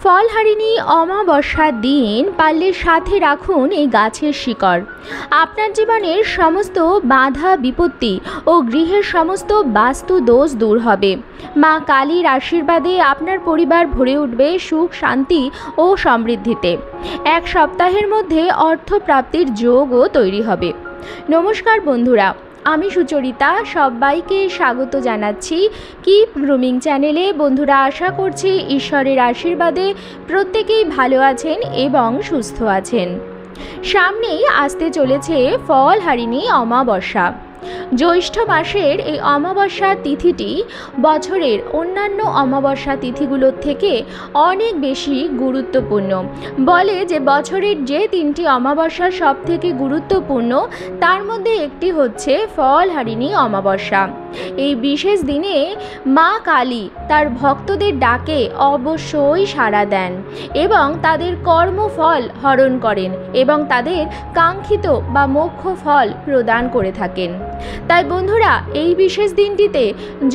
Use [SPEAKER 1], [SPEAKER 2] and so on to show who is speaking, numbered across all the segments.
[SPEAKER 1] ফলহারিণী অমাবস্যার দিন পারলে সাথে রাখুন এই গাছের শিকড়। আপনার জীবনের সমস্ত বাধা বিপত্তি ও গৃহের সমস্ত বাস্তু দোষ দূর হবে। মা কালীর আশীর্বাদে আপনার পরিবার ভরে উঠবে সুখ, শান্তি ও সমৃদ্ধিতে। এক সপ্তাহের মধ্যে অর্থপ্রাপ্তির যোগও তৈরি হবে। নমস্কার বন্ধুরা, আমি সুচরিতা সবাইকে স্বাগত জানাচ্ছি কিপ গ্রুমিং চ্যানেলে। বন্ধুরা, আশা করছি ঈশ্বরের আশীর্বাদে প্রত্যেকেই ভালো আছেন এবং সুস্থ আছেন। সামনেই আসতে চলেছে ফলহারিণী অমাবস্যা। জ্যৈষ্ঠ মাসের এই অমাবস্যা তিথিটি বছরের অন্যান্য অমাবস্যা তিথিগুলোর থেকে অনেক বেশি গুরুত্বপূর্ণ। বলে যে বছরের যে তিনটি অমাবস্যা সব থেকে গুরুত্বপূর্ণ তার মধ্যে একটি হচ্ছে ফলহারিণী অমাবস্যা। এই বিশেষ দিনে মা কালী তার ভক্তদের ডাকে অবশ্যই সাড়া দেন এবং তাদের কর্মফল হরণ করেন এবং তাদের কাঙ্ক্ষিত বা মোক্ষ ফল প্রদান করে থাকেন। তাই বন্ধুরা, এই বিশেষ দিনটিতে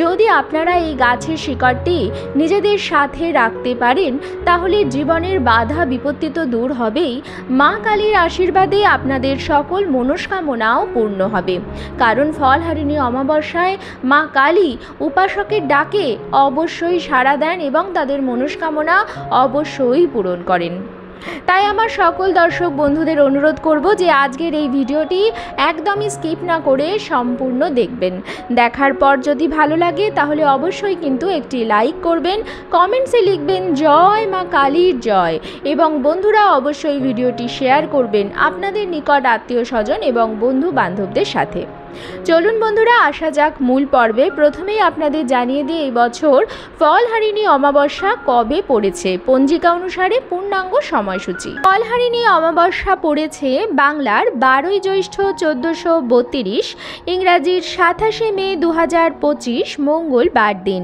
[SPEAKER 1] যদি আপনারা এই গাছের শিকড়টি নিজেদের সাথে রাখতে পারেন তাহলে জীবনের বাধা বিপত্তি তো দূর হবেই, মা কালীর আশীর্বাদে আপনাদের সকল মনস্কামনাও পূর্ণ হবে। কারণ ফলহারিণী অমাবস্যায় মা কালী উপাসকের ডাকে অবশ্যই সাড়া দেন এবং তাদের মনস্কামনা অবশ্যই পূরণ করেন। তাই আমার সকল দর্শক বন্ধুদের অনুরোধ করব যে আজকের এই ভিডিওটি একদমই স্কিপ না করে সম্পূর্ণ দেখবেন। দেখার পর যদি ভালো লাগে তাহলে অবশ্যই কিন্তু একটি লাইক করবেন, কমেন্টসে লিখবেন জয় মা কালীর জয় এবং বন্ধুরা অবশ্যই ভিডিওটি শেয়ার করবেন আপনাদের নিকট আত্মীয় স্বজন এবং বন্ধু বান্ধবদের সাথে। চলুন বন্ধুরা, আসা যাক মূল পর্বে। প্রথমেই আপনাদের জানিয়ে দিই এই বছর ফলহারিণী অমাবস্যা কবে পড়েছে পঞ্জিকা অনুসারে পূর্ণাঙ্গ সময়সূচি। ফলহারিণী অমাবস্যা পড়েছে বাংলার 12ই জ্যৈষ্ঠ 1432, ইংরাজির 27 মে 2025 মঙ্গলবার দিন।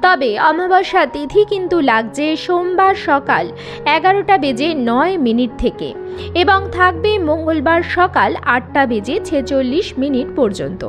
[SPEAKER 1] তবে অমাবস্যা তিথি কিন্তু লাগছে সোমবার সকাল 11:09 থেকে এবং থাকবে মঙ্গলবার সকাল 8:46 পর্যন্ত।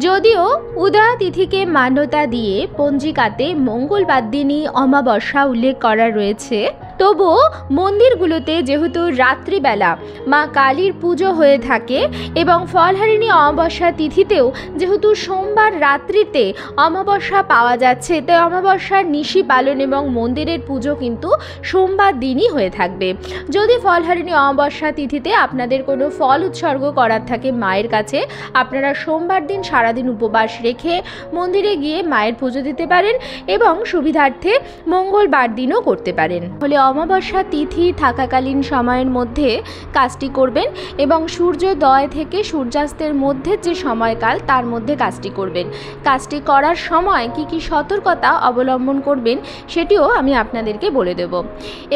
[SPEAKER 1] যদিও উদয়া তিথিকে মান্যতা দিয়ে পঞ্জিকাতে মঙ্গলবার দিনই অমাবস্যা উল্লেখ করা রয়েছে, তবুও মন্দিরগুলোতে যেহেতু রাত্রিবেলা মা কালীর পুজো হয়ে থাকে এবং ফলহারিণী অমাবস্যা তিথিতেও যেহেতু সোমবার রাত্রিতে অমাবস্যা পাওয়া যাচ্ছে, তাই অমাবস্যার নিশি পালন এবং মন্দিরের পুজো কিন্তু সোমবার দিনই হয়ে থাকবে। যদি ফলহারিণী অমাবস্যা তিথিতে আপনাদের কোনো ফল উৎসর্গ করার থাকে মায়ের কাছে, আপনারা সোমবার দিন সারাদিন উপবাস রেখে মন্দিরে গিয়ে মায়ের পুজো দিতে পারেন এবং সুবিধার্থে মঙ্গলবার দিনও করতে পারেন। হলে অমাবস্যা তিথি থাকাকালীন সময়ের মধ্যে কাজটি করবেন এবং সূর্যোদয় থেকে সূর্যাস্তের মধ্যে যে সময়কাল তার মধ্যে কাজটি করবেন। কাজটি করার সময় কি কি সতর্কতা অবলম্বন করবেন সেটিও আমি আপনাদেরকে বলে দেব।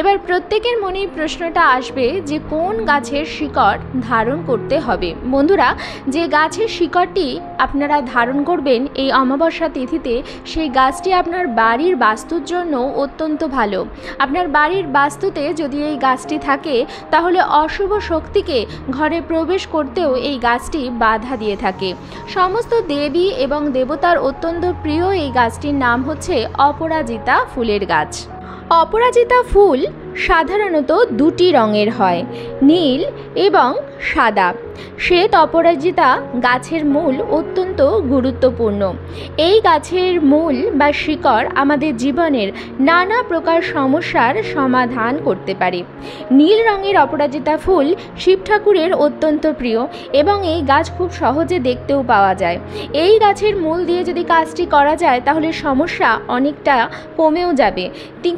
[SPEAKER 1] এবার প্রত্যেকের মনেই প্রশ্নটা আসবে যে কোন গাছের শিকড় ধারণ করতে হবে। বন্ধুরা, যে গাছের শিকড়টি আপনারা ধারণ করবেন এই অমাবস্যা তিথিতে, সেই গাছটি আপনার বাড়ির বাস্তুর জন্য অত্যন্ত ভালো। আপনার বাড়ির বাস্তুতে যদি এই গাছটি থাকে তাহলে অশুভ শক্তিকে ঘরে প্রবেশ করতেও এই গাছটি বাধা দিয়ে থাকে। সমস্ত দেবী এবং দেবতার অত্যন্ত প্রিয় এই গাছটির নাম হচ্ছে অপরাজিতা ফুলের গাছ। অপরাজিতা ফুল সাধারণত দুটি রঙের হয়, নীল এবং সাদা। শ্বেত অপরাজিতা গাছের মূল অত্যন্ত গুরুত্বপূর্ণ। এই গাছের মূল বা শিকড় আমাদের জীবনের নানা প্রকার সমস্যার সমাধান করতে পারে। নীল রঙের অপরাজিতা ফুল শিব ঠাকুরের অত্যন্ত প্রিয় এবং এই গাছ খুব সহজে দেখতেও পাওয়া যায়। এই গাছের মূল দিয়ে যদি কাজটি করা যায় তাহলে সমস্যা অনেকটা কমেও যাবে।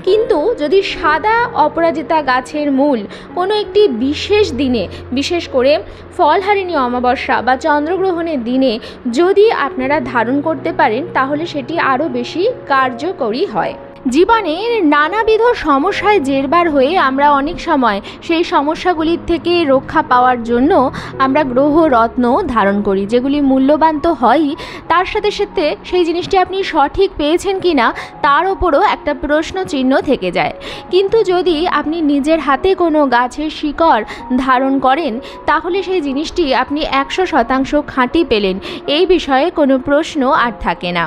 [SPEAKER 1] কিন্তু যদি সাদা অপরাজিতা গাছের মূল কোনো একটি বিশেষ দিনে, বিশেষ করে ফলহারিণী অমাবস্যা বা চন্দ্রগ্রহণের দিনে যদি আপনারা ধারণ করতে পারেন তাহলে সেটি আরও বেশি কার্যকরী হয়। জীবনের নানাবিধ সমস্যায় জেরবার হয়ে আমরা অনেক সময় সেই সমস্যাগুলির থেকে রক্ষা পাওয়ার জন্য আমরা গ্রহ রত্ন ধারণ করি, যেগুলি মূল্যবান তো হয়ই, তার সাথে সাথে সেই জিনিসটি আপনি সঠিক পেয়েছেন কি না তার ওপরও একটা প্রশ্ন চিহ্ন থেকে যায়। কিন্তু যদি আপনি নিজের হাতে কোনো গাছের শিকড় ধারণ করেন তাহলে সেই জিনিসটি আপনি 100% খাঁটি পেলেন, এই বিষয়ে কোনো প্রশ্ন আর থাকে না।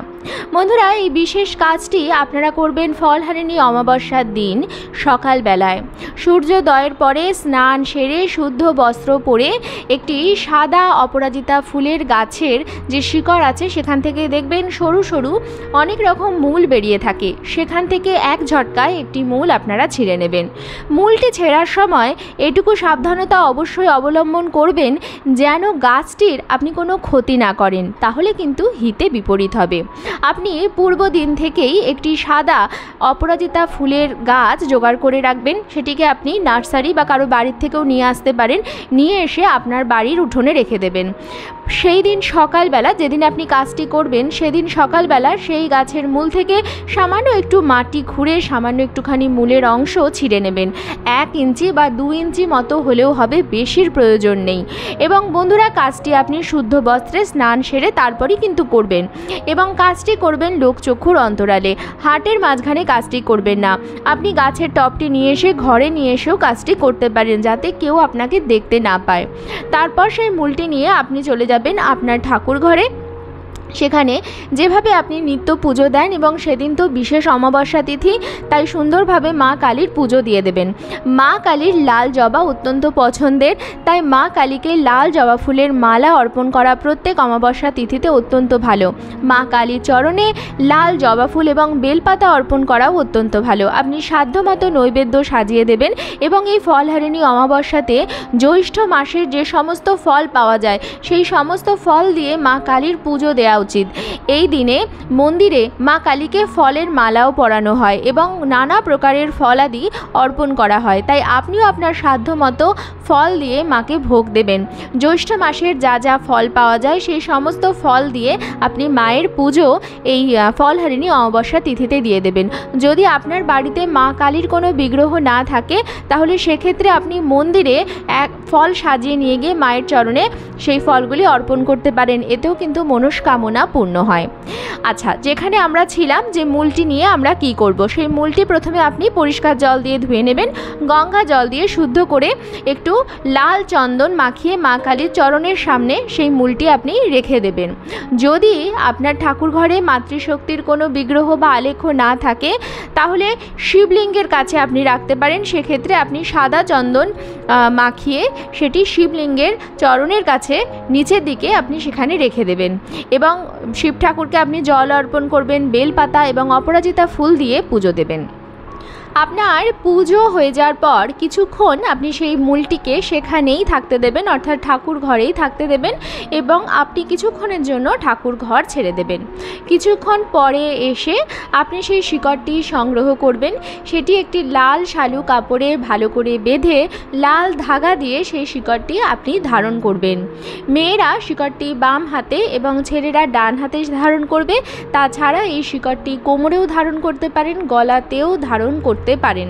[SPEAKER 1] বন্ধুরা, এই বিশেষ কাজটি আপনারা করবেন ফলহারিণী অমাবস্যার দিন সকালবেলায় সূর্যোদয়ের পরে স্নান সেরে শুদ্ধ বস্ত্র পরে একটি সাদা অপরাজিতা ফুলের গাছের যে শিকড় আছে সেখান থেকে দেখবেন সরু সরু অনেক রকম মূল বেরিয়ে থাকে, সেখান থেকে এক ঝটকায় একটি মূল আপনারা ছিঁড়ে নেবেন। মূলটি ছেঁড়ার সময় এটুকু সাবধানতা অবশ্যই অবলম্বন করবেন যেন গাছটির আপনি কোনো ক্ষতি না করেন, তাহলে কিন্তু হিতে বিপরীত হবে। আপনি পূর্ব দিন থেকেই একটি সাদা অপরাজিতা ফুলের গাছ জোগাড় করে রাখবেন, সেটিকে আপনি নার্সারি বা কারো বাড়ির থেকেও নিয়ে আসতে পারেন, নিয়ে এসে আপনার বাড়ির উঠোনে রেখে দেবেন। সেই দিন সকালবেলা যেদিন আপনি কাজটি করবেন সেদিন সকালবেলা সেই গাছের মূল থেকে সামান্য একটু মাটি খুঁড়ে সামান্য একটুখানি মূলের অংশ ছিঁড়ে নেবেন। 1 ইঞ্চি বা 2 ইঞ্চি মতো হলেও হবে, বেশির প্রয়োজন নেই। এবং বন্ধুরা, কাজটি আপনি শুদ্ধ বস্ত্রে স্নান সেরে তারপরই কিন্তু করবেন এবং কাজটি করবেন লোকচক্ষুর অন্তরালে, হাটের মাঝখানে কাজটি করবেন না। আপনি গাছের টবটি নিয়ে এসে ঘরে নিয়ে এসেও কাজটি করতে পারেন যাতে কেউ আপনাকে দেখতে না পায়। তারপর সেই মূলটি নিয়ে আপনি চলে যাবেন আপনার ঠাকুর ঘরে। সেখানে যেভাবে আপনি নিত্য পুজো দেন এবং সেদিন তো বিশেষ অমাবস্যা তিথি, তাই সুন্দরভাবে মা কালীর পুজো দিয়ে দেবেন। মা কালীর লাল জবা অত্যন্ত পছন্দের, তাই মা কালীকে লাল জবা ফুলের মালা অর্পণ করা প্রত্যেক অমাবস্যা তিথিতে অত্যন্ত ভালো। মা কালীর চরণে লাল জবা ফুল এবং বেলপাতা অর্পণ করাও অত্যন্ত ভালো। আপনি সাধ্যমতো নৈবেদ্য সাজিয়ে দেবেন এবং এই ফলহারিণী অমাবস্যাতে জ্যৈষ্ঠ মাসের যে সমস্ত ফল পাওয়া যায় সেই সমস্ত ফল দিয়ে মা কালীর পুজো দেওয়া উচিত। এই দিনে মন্দিরে মা কালীকে ফলের মালাও পরানো হয় এবং নানা প্রকারের ফলাদি অর্পণ করা হয়, তাই আপনিও আপনার সাধ্যমতো ফল দিয়ে মাকে ভোগ দেবেন। জ্যৈষ্ঠ মাসের যা যা ফল পাওয়া যায় সেই সমস্ত ফল দিয়ে আপনি মায়ের পুজো এই ফলহারিণী অমাবস্যা তিথিতে দিয়ে দেবেন। যদি আপনার বাড়িতে মা কালীর কোনো বিগ্রহ না থাকে তাহলে সেক্ষেত্রে আপনি মন্দিরে এক ফল সাজিয়ে নিয়ে গিয়ে মায়ের চরণে সেই ফলগুলি অর্পণ করতে পারেন, এতেও কিন্তু মনস্কামনা পূর্ণ হয়। আচ্ছা, যেখানে আমরা ছিলাম যে মূলটি নিয়ে আমরা কি করব, সেই মূলটি প্রথমে আপনি পরিষ্কার জল দিয়ে ধুয়ে নেবেন, গঙ্গা জল দিয়ে শুদ্ধ করে একটু লাল চন্দন মাখিয়ে মা কালীর চরণের সামনে সেই মূলটি আপনি রেখে দেবেন। যদি আপনার ঠাকুর ঘরে মাতৃশক্তির কোনো বিগ্রহ বা আলেখ্য না থাকে তাহলে শিবলিঙ্গের কাছে আপনি রাখতে পারেন। সেক্ষেত্রে আপনি সাদা চন্দন মাখিয়ে সেটি শিবলিঙ্গের চরণের কাছে নিচের দিকে আপনি সেখানে রেখে দেবেন এবং শিব ঠাকুরকে আপনি জল অর্পণ করবেন, বেলপাতা এবং অপরাজিতা ফুল দিয়ে পুজো দেবেন। আপনার পুজো হয়ে যাওয়ার পর কিছুক্ষণ আপনি সেই মূলটিকে সেখানেই থাকতে দেবেন, অর্থাৎ ঠাকুর ঘরেই থাকতে দেবেন এবং আপনি কিছুক্ষণের জন্য ঠাকুর ঘর ছেড়ে দেবেন। কিছুক্ষণ পরে এসে আপনি সেই শিকড়টি সংগ্রহ করবেন। সেটি একটি লাল শালু কাপড়ে ভালো করে বেঁধে লাল ধাগা দিয়ে সেই শিকড়টি আপনি ধারণ করবেন। মেয়েরা শিকড়টি বাম হাতে এবং ছেলেরা ডান হাতে ধারণ করবে। তাছাড়া এই শিকড়টি কোমরেও ধারণ করতে পারেন, গলাতেও ধারণ করতে পারেন।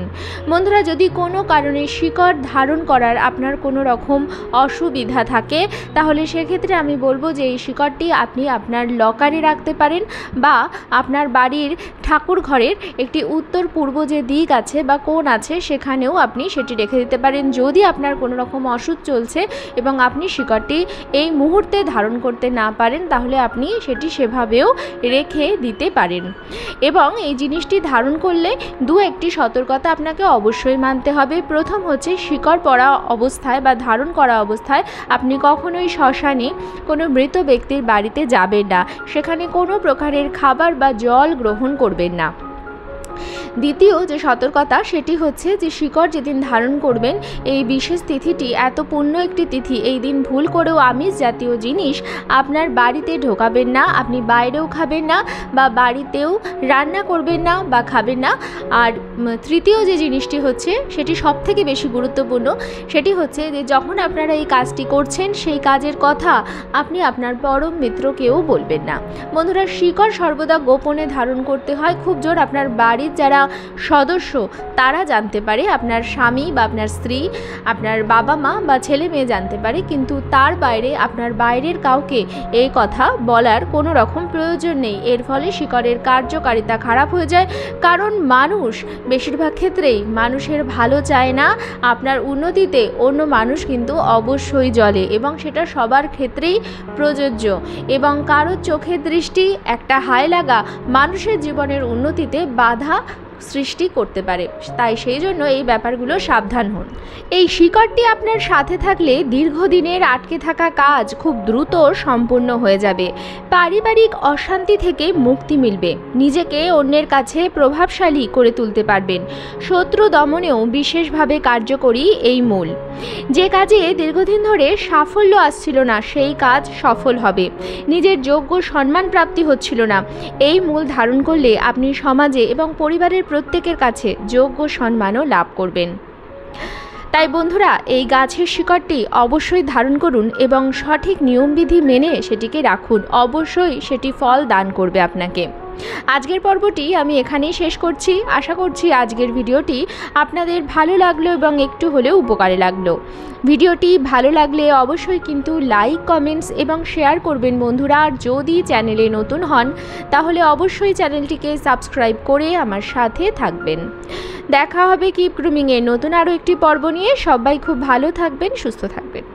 [SPEAKER 1] বন্ধুরা, যদি কোনো কারণে শিকড় ধারণ করার আপনার কোনো রকম অসুবিধা থাকে তাহলে সেক্ষেত্রে আমি বলবো যে এই শিকড়টি আপনি আপনার লকারে রাখতে পারেন বা আপনার বাড়ির ঠাকুর ঘরের একটি উত্তর পূর্ব যে দিক আছে বা কোণ আছে সেখানেও আপনি সেটি রেখে দিতে পারেন। যদি আপনার কোনো রকম অসুখ চলছে এবং আপনি শিকড়টি এই মুহূর্তে ধারণ করতে না পারেন তাহলে আপনি সেটি সেভাবেও রেখে দিতে পারেন। এবং এই জিনিসটি ধারণ করলে একটি সতর্কতা আপনাকে অবশ্যই মানতে হবে। প্রথম হচ্ছে, শিকড় পরা অবস্থায় বা ধারণ করা অবস্থায় আপনি কখনোই শ্মশানে কোনো মৃত ব্যক্তির বাড়িতে যাবেন না, সেখানে কোনো প্রকারের খাবার বা জল গ্রহণ করবেন না। দ্বিতীয় যে সতর্কতা সেটি হচ্ছে যে শিকড় যেদিন ধারণ করবেন এই বিশেষ তিথিটি এত পুণ্য একটি তিথি, এই দিন ভুল করেও আমিষ জাতীয় জিনিস আপনার বাড়িতে ঢোকাবেন না, আপনি বাইরেও খাবেন না বা বাড়িতেও রান্না করবেন না বা খাবেন না। আর তৃতীয় যে জিনিসটি হচ্ছে সেটি সবথেকে বেশি গুরুত্বপূর্ণ, সেটি হচ্ছে যে যখন আপনারা এই কাজটি করছেন সেই কাজের কথা আপনি আপনার পরম মিত্রকেও বলবেন না। বন্ধুরা, শিকড় সর্বদা গোপনে ধারণ করতে হয়। খুব জোর আপনার বাড়ি বাড়ির যারা সদস্য তারা জানতে পারে, আপনার স্বামী বা আপনার স্ত্রী, আপনার বাবা মা বা ছেলে মেয়ে জানতে পারে, কিন্তু তার বাইরে আপনার বাইরের কাউকে এই কথা বলার কোনো রকম প্রয়োজন নেই। এর ফলে শিকড়ের কার্যকারিতা খারাপ হয়ে যায়, কারণ মানুষ বেশিরভাগ ক্ষেত্রেই মানুষের ভালো চায় না। আপনার উন্নতিতে অন্য মানুষ কিন্তু অবশ্যই জ্বলে এবং সেটা সবার ক্ষেত্রেই প্রযোজ্য, এবং কারোর চোখের দৃষ্টি একটা হায় লাগা মানুষের জীবনের উন্নতিতে বাধা সৃষ্টি করতে পারে। তাই সেই জন্য এই ব্যাপারগুলো সাবধান হন। এই শিকড়টি আপনার সাথে থাকলে দীর্ঘদিনের আটকে থাকা কাজ খুব দ্রুত সম্পূর্ণ হয়ে যাবে, পারিবারিক অশান্তি থেকে মুক্তি মিলবে, নিজেকে অন্যের কাছে প্রভাবশালী করে তুলতে পারবেন, শত্রু দমনেও বিশেষভাবে কার্যকরী এই মূল। যে কাজে দীর্ঘদিন ধরে সাফল্য আসছিল না সেই কাজ সফল হবে, নিজের যোগ্য সম্মান প্রাপ্তি হচ্ছিল না, এই মূল ধারণ করলে আপনি সমাজে এবং পরিবারের প্রত্যেকের কাছে যোগ্য সম্মানও লাভ করবেন। তাই বন্ধুরা, এই গাছের শিকড়টি অবশ্যই ধারণ করুন এবং সঠিক নিয়মবিধি মেনে সেটিকে রাখুন, অবশ্যই সেটি ফল দান করবে আপনাকে। আজকের পর্বটি আমি এখানেই শেষ করছি। আশা করছি আজকের ভিডিওটি আপনাদের ভালো লাগলো এবং একটু হলেও উপকারে লাগলো। ভিডিওটি ভালো লাগলে অবশ্যই কিন্তু লাইক, কমেন্টস এবং শেয়ার করবেন বন্ধুরা। আর যদি চ্যানেলে নতুন হন তাহলে অবশ্যই চ্যানেলটিকে সাবস্ক্রাইব করে আমার সাথে থাকবেন। দেখা হবে কিপ গ্রুমিংয়ের নতুন আরও একটি পর্ব নিয়ে। সবাই খুব ভালো থাকবেন, সুস্থ থাকবেন।